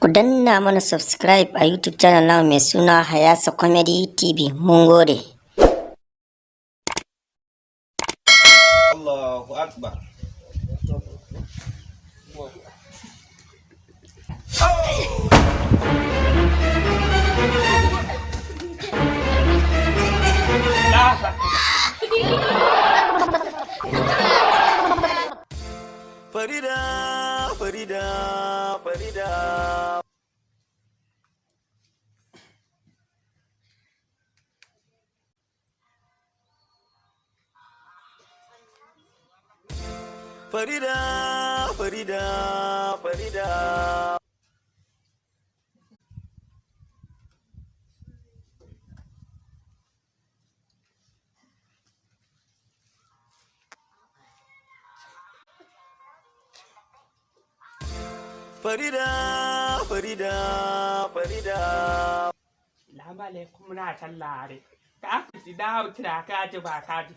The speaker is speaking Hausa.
Ku danna mana subscribe a YouTube channel namu mai suna Hayasa Comedy TV. Mun gode. Allahu Akbar. Farida, Farida, Farida. Farida, Farida, Farida. Farida, Farida, Farida. Salamu alaikum na tallare. Ta fiti dawo kira ka ji ba ka ji.